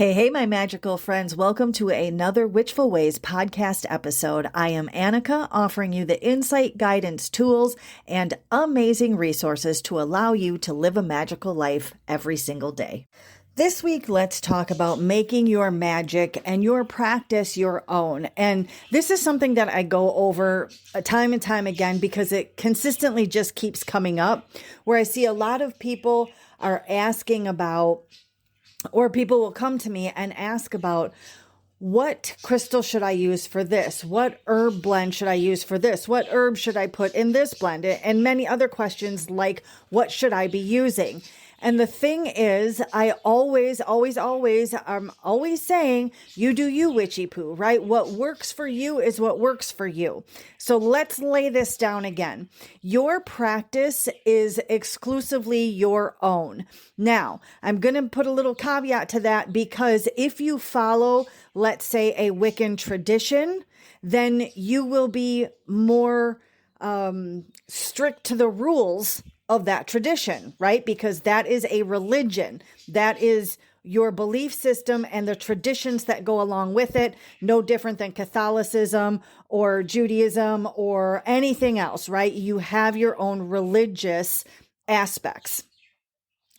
Hey, my magical friends. Welcome to another Witchful Ways podcast episode. I am Annika, offering you the insight, guidance, tools, and amazing resources to allow you to live a magical life every single day. This week, let's talk about making your magic and your practice your own. And this is something that I go over time and time again because it consistently just keeps coming up, where I see a lot of people are asking about, or people will come to me and ask about, what crystal should I use for this? What herb blend should I use for this? What herb should I put in this blend? And many other questions like, what should I be using? And the thing is, I'm always saying, you do you, witchy poo, right? What works for you is what works for you. So let's lay this down again. Your practice is exclusively your own. Now, I'm going to put a little caveat to that because if you follow, let's say, a Wiccan tradition, then you will be more strict to the rules of that tradition, right? Because that is a religion. That is your belief system and the traditions that go along with it. No different than Catholicism or Judaism or anything else, right? You have your own religious aspects.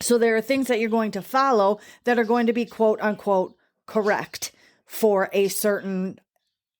So there are things that you're going to follow that are going to be quote unquote correct for a certain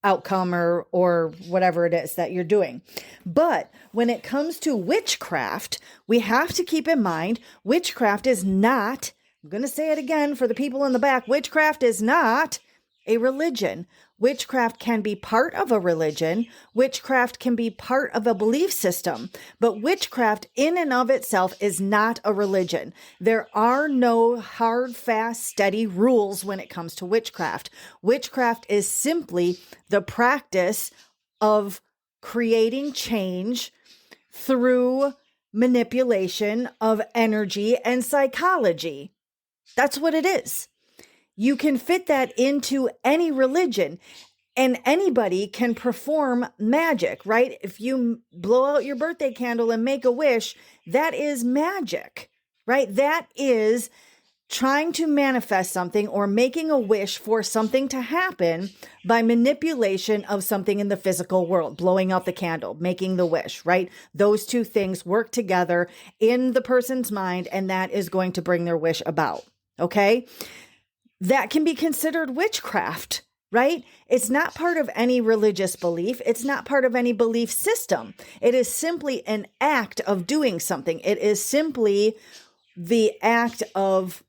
outcome or whatever it is that you're doing. But when it comes to witchcraft, we have to keep in mind, witchcraft is not, I'm going to say it again for the people in the back, witchcraft is not a religion. Witchcraft can be part of a religion. Witchcraft can be part of a belief system, but witchcraft in and of itself is not a religion. There are no hard, fast, steady rules when it comes to witchcraft. Witchcraft is simply the practice of creating change through manipulation of energy and psychology. That's what it is. You can fit that into any religion and anybody can perform magic, right? If you blow out your birthday candle and make a wish, that is magic, right? That is trying to manifest something or making a wish for something to happen by manipulation of something in the physical world, blowing out the candle, making the wish, right? Those two things work together in the person's mind, and that is going to bring their wish about, okay? That can be considered witchcraft, right? It's not part of any religious belief. It's not part of any belief system. It is simply an act of doing something. It is simply the act of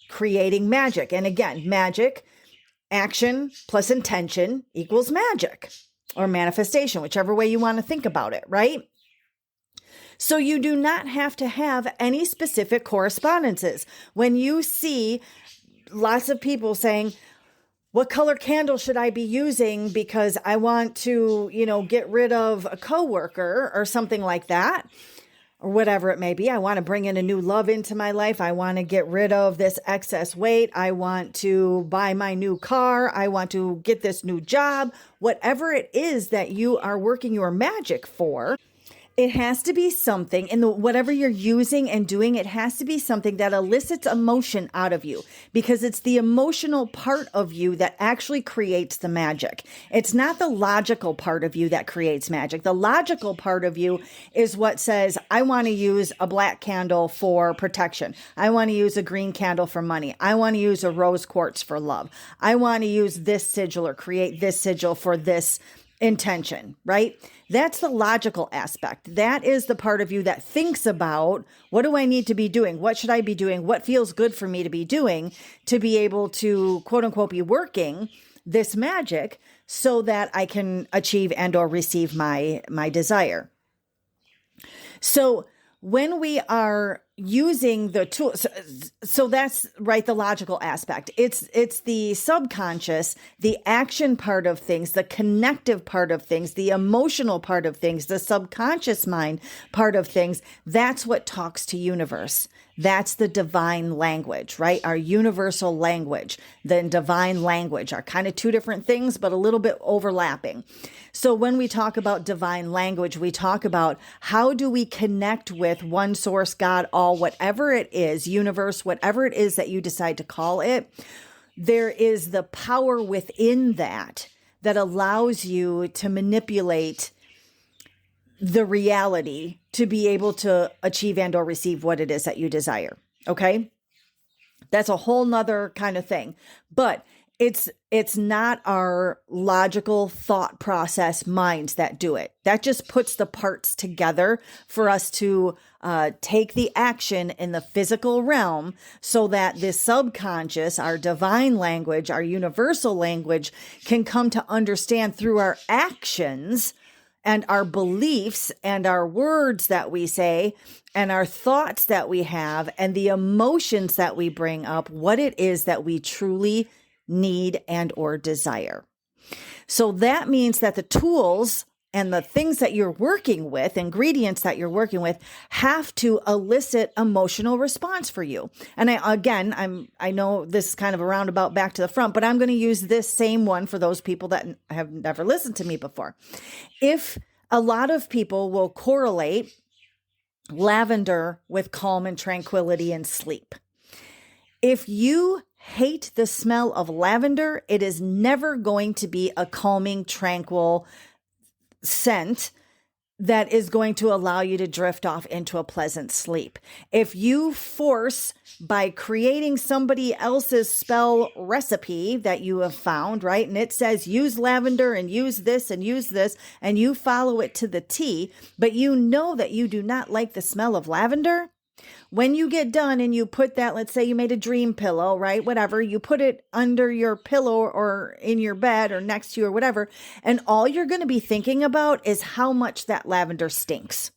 creating magic. And again, magic, action plus intention equals magic or manifestation, whichever way you want to think about it, right? So you do not have to have any specific correspondences. When you see lots of people saying, what color candle should I be using because I want to, get rid of a coworker or something like that, or whatever it may be. I want to bring in a new love into my life. I want to get rid of this excess weight. I want to buy my new car. I want to get this new job. Whatever it is that you are working your magic for, it has to be something in whatever you're using and doing, it has to be something that elicits emotion out of you, because it's the emotional part of you that actually creates the magic. It's not the logical part of you that creates magic. The logical part of you is what says, I want to use a black candle for protection. I want to use a green candle for money. I want to use a rose quartz for love. I want to use this sigil or create this sigil for this intention, right? That's the logical aspect. That is the part of you that thinks about, what do I need to be doing? What should I be doing? What feels good for me to be doing to be able to, quote unquote, be working this magic so that I can achieve and or receive my desire. So when we are using the tools, so that's right, the logical aspect. It's the subconscious, the action part of things, the connective part of things, the emotional part of things, the subconscious mind part of things. That's what talks to universe. That's the divine language, right? Our universal language, the divine language are kind of two different things, but a little bit overlapping. So when we talk about divine language, we talk about how do we connect with one source, God, all, whatever it is, universe, whatever it is that you decide to call it. there is the power within that allows you to manipulate the reality to be able to achieve and or receive what it is that you desire. Okay. That's a whole nother kind of thing, but it's not our logical thought process minds that do it. That just puts the parts together for us to take the action in the physical realm so that this subconscious, our divine language, our universal language can come to understand through our actions and our beliefs and our words that we say and our thoughts that we have and the emotions that we bring up, what it is that we truly need and or desire. So that means that the tools and the things that you're working with, ingredients that you're working with, have to elicit emotional response for you. And I know this is kind of a roundabout back to the front, but I'm going to use this same one for those people that have never listened to me before. If a lot of people will correlate lavender with calm and tranquility and sleep. If you hate the smell of lavender, it is never going to be a calming, tranquil scent that is going to allow you to drift off into a pleasant sleep. If you force by creating somebody else's spell recipe that you have found, right? And it says use lavender and use this, and you follow it to the T, but you know that you do not like the smell of lavender. When you get done and you put that, let's say you made a dream pillow, right? Whatever, you put it under your pillow or in your bed or next to you or whatever. And all you're going to be thinking about is how much that lavender stinks.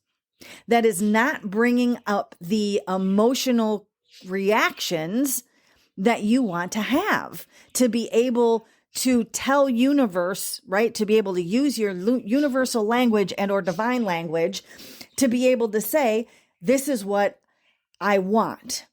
That is not bringing up the emotional reactions that you want to have to be able to tell universe, right? To be able to use your universal language and or divine language to be able to say, this is what I want,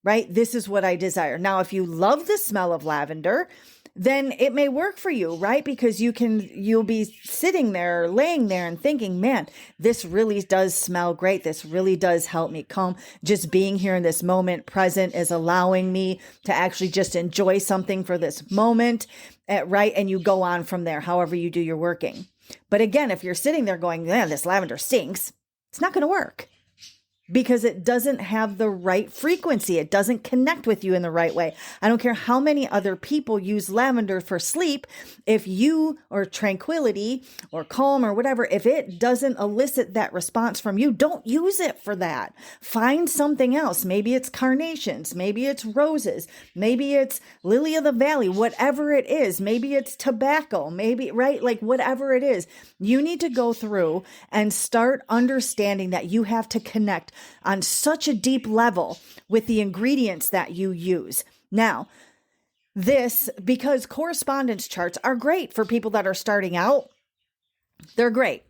right? This is what I desire. Now, if you love the smell of lavender, then it may work for you, right? Because you'll be sitting there, laying there and thinking, man, this really does smell great. This really does help me calm. Just being here in this moment present is allowing me to actually just enjoy something for this moment, right? And you go on from there, however you do your working. But again, if you're sitting there going, man, this lavender stinks, it's not going to work. Because it doesn't have the right frequency. It doesn't connect with you in the right way. I don't care how many other people use lavender for sleep. If you, or tranquility or calm or whatever, if it doesn't elicit that response from you, don't use it for that. Find something else. Maybe it's carnations. Maybe it's roses. Maybe it's lily of the valley, whatever it is. Maybe it's tobacco. Maybe, right? Like whatever it is, you need to go through and start understanding that you have to connect on such a deep level with the ingredients that you use. Now, this, because correspondence charts are great for people that are starting out, they're great,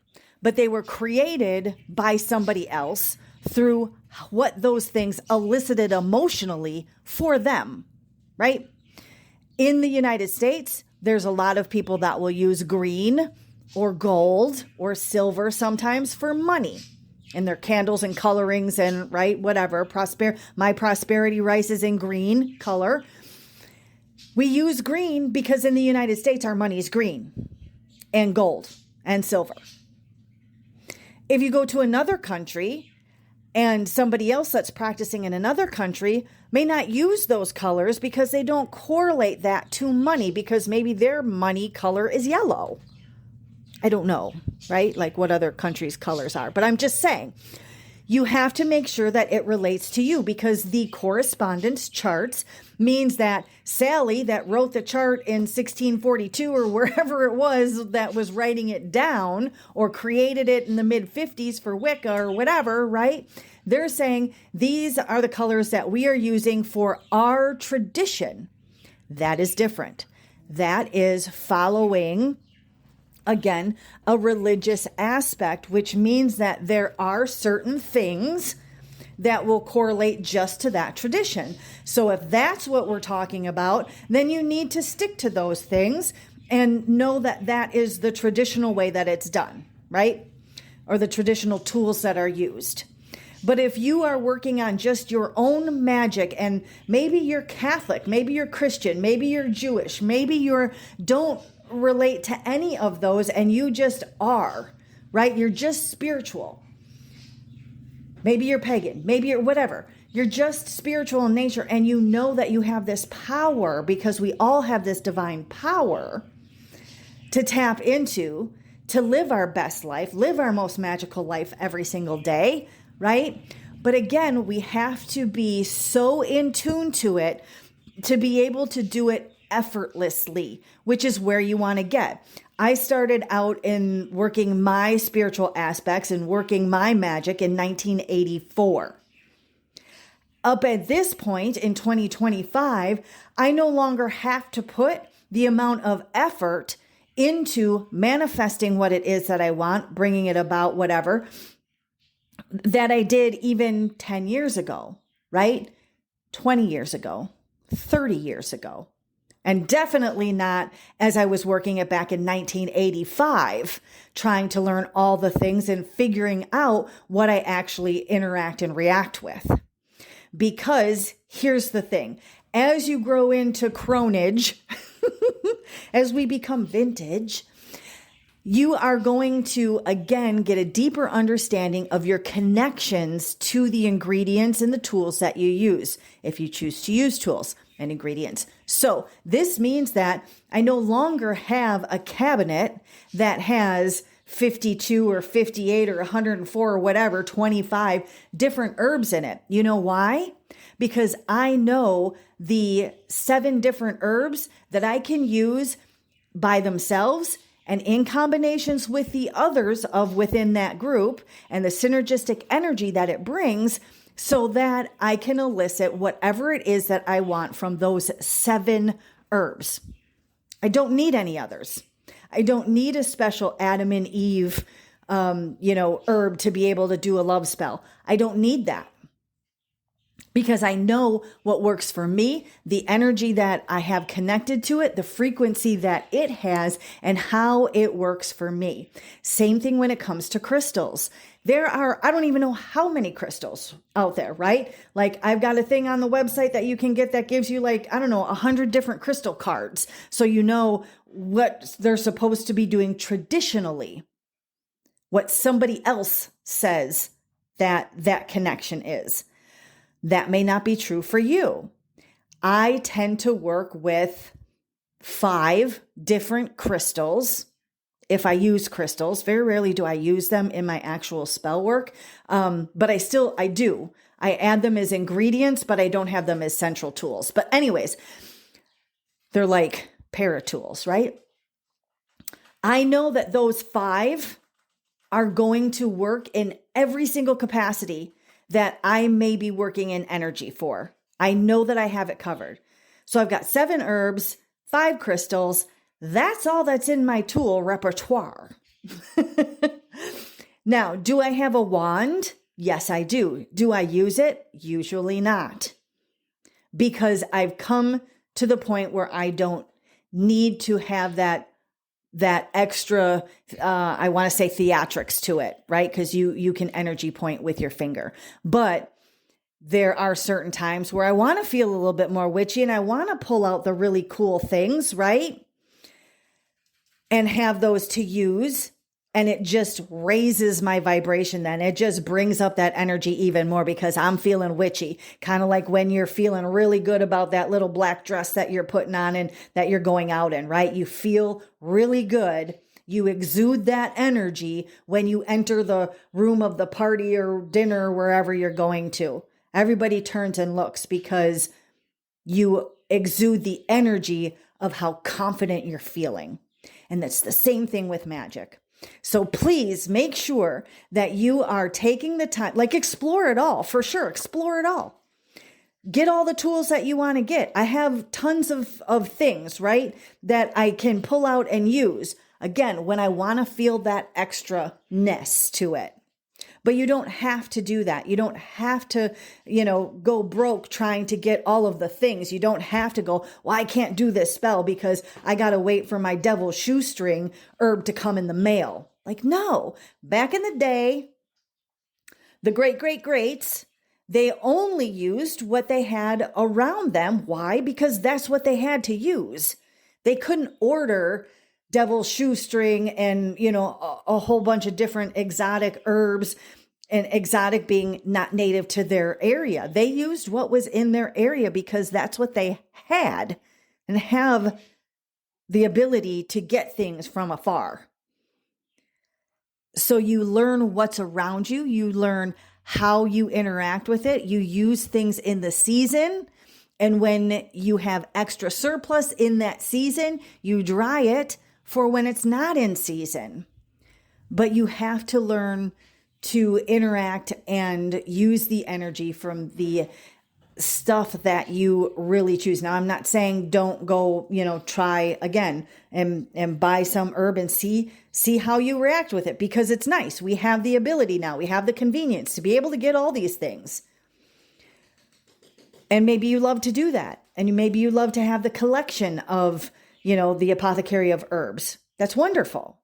but they were created by somebody else through what those things elicited emotionally for them, right? In the United States, there's a lot of people that will use green or gold or silver sometimes for money. And their candles and colorings and right, whatever, my prosperity rice is in green color. We use green because in the United States, our money is green and gold and silver. If you go to another country and somebody else that's practicing in another country may not use those colors because they don't correlate that to money because maybe their money color is yellow. I don't know, right? Like what other countries' colors are. But I'm just saying, you have to make sure that it relates to you because the correspondence charts means that Sally that wrote the chart in 1642 or wherever it was that was writing it down or created it in the mid-50s for Wicca or whatever, right? They're saying these are the colors that we are using for our tradition. That is different. That is following, again, a religious aspect, which means that there are certain things that will correlate just to that tradition. So if that's what we're talking about, then you need to stick to those things and know that that is the traditional way that it's done, right? Or the traditional tools that are used. But if you are working on just your own magic, and maybe you're Catholic, maybe you're Christian, maybe you're Jewish, maybe you're don't relate to any of those and you just are, right? You're just spiritual. Maybe you're pagan, maybe you're whatever. You're just spiritual in nature and you know that you have this power, because we all have this divine power to tap into, to live our best life, live our most magical life every single day, right? But again, we have to be so in tune to it to be able to do it effortlessly, which is where you want to get. I started out in working my spiritual aspects and working my magic in 1984. Up at this point in 2025, I no longer have to put the amount of effort into manifesting what it is that I want, bringing it about, whatever, that I did even 10 years ago, right? 20 years ago, 30 years ago. And definitely not as I was working it back in 1985, trying to learn all the things and figuring out what I actually interact and react with. Because here's the thing, as you grow into cronage, as we become vintage, you are going to, again, get a deeper understanding of your connections to the ingredients and the tools that you use, if you choose to use tools and ingredients. So this means that I no longer have a cabinet that has 52 or 58 or 104 or whatever, 25 different herbs in it. You know why? Because I know the 7 different herbs that I can use by themselves and in combinations with the others of within that group and the synergistic energy that it brings, so that I can elicit whatever it is that I want from those 7 herbs. I don't need any others. I don't need a special Adam and Eve, herb to be able to do a love spell. I don't need that. Because I know what works for me, the energy that I have connected to it, the frequency that it has, and how it works for me. Same thing when it comes to crystals. There are, I don't even know how many crystals out there, right? Like I've got a thing on the website that you can get that gives you 100 different crystal cards. So you know what they're supposed to be doing traditionally, what somebody else says that connection is. That may not be true for you. I tend to work with 5 different crystals. If I use crystals, very rarely do I use them in my actual spell work. But I do. I add them as ingredients, but I don't have them as central tools. But anyways, they're like para-tools, right? I know that those 5 are going to work in every single capacity that I may be working in energy for. I know that I have it covered. So I've got 7 herbs, 5 crystals. That's all that's in my tool repertoire. Now, do I have a wand? Yes, I do. Do I use it? Usually not. Because I've come to the point where I don't need to have that extra, I want to say theatrics to it, right? Because you can energy point with your finger. But there are certain times where I want to feel a little bit more witchy and I want to pull out the really cool things, right? And have those to use. And it just raises my vibration then. It just brings up that energy even more because I'm feeling witchy. Kind of like when you're feeling really good about that little black dress that you're putting on and that you're going out in, right? You feel really good. You exude that energy when you enter the room of the party or dinner, wherever you're going to. Everybody turns and looks because you exude the energy of how confident you're feeling. And that's the same thing with magic. So please make sure that you are taking the time, explore it all, for sure. Explore it all. Get all the tools that you want to get. I have tons of things, right, that I can pull out and use. Again, when I want to feel that extra-ness to it. But you don't have to do that. You don't have to, go broke trying to get all of the things. You don't have to go, well, I can't do this spell because I got to wait for my devil's shoestring herb to come in the mail. No, back in the day, The great great greats, they only used what they had around them. Why? Because that's what they had to use. They couldn't order devil's shoestring and, a whole bunch of different exotic herbs, and exotic being not native to their area. They used what was in their area because that's what they had and have the ability to get things from afar. So you learn what's around you. You learn how you interact with it. You use things in the season. And when you have extra surplus in that season, you dry it for when it's not in season. But you have to learn to interact and use the energy from the stuff that you really choose. Now, I'm not saying don't go, try again and buy some herb and see how you react with it, because it's nice. We have the ability now. We have the convenience to be able to get all these things. And maybe you love to do that. And maybe you love to have the collection of, the apothecary of herbs. That's wonderful.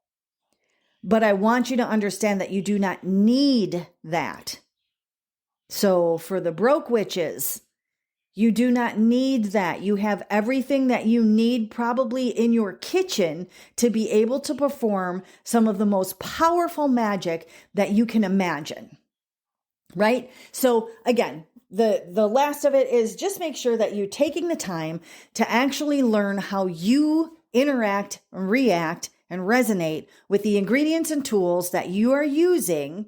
But I want you to understand that you do not need that. So for the broke witches, you do not need that. You have everything that you need probably in your kitchen to be able to perform some of the most powerful magic that you can imagine, right? So again, the last of it is just make sure that you're taking the time to actually learn how you interact, react, and resonate with the ingredients and tools that you are using,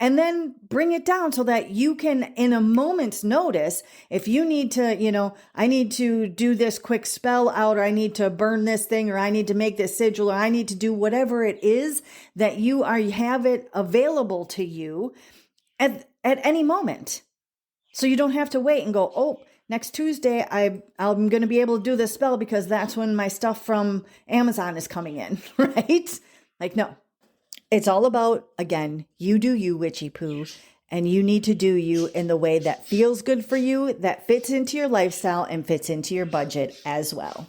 and then bring it down so that you can, in a moment's notice, if you need to, I need to do this quick spell out, or I need to burn this thing, or I need to make this sigil, or I need to do whatever it is, that you have it available to you at any moment. So you don't have to wait and go, oh, next Tuesday, I'm going to be able to do this spell because that's when my stuff from Amazon is coming in, right? Like, no. It's all about, again, you do you, witchy poo, and you need to do you in the way that feels good for you, that fits into your lifestyle and fits into your budget as well.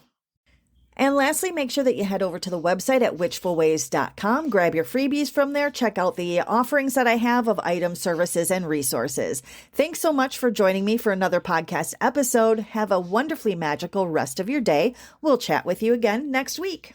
And lastly, make sure that you head over to the website at witchfulways.com. Grab your freebies from there. Check out the offerings that I have of items, services, and resources. Thanks so much for joining me for another podcast episode. Have a wonderfully magical rest of your day. We'll chat with you again next week.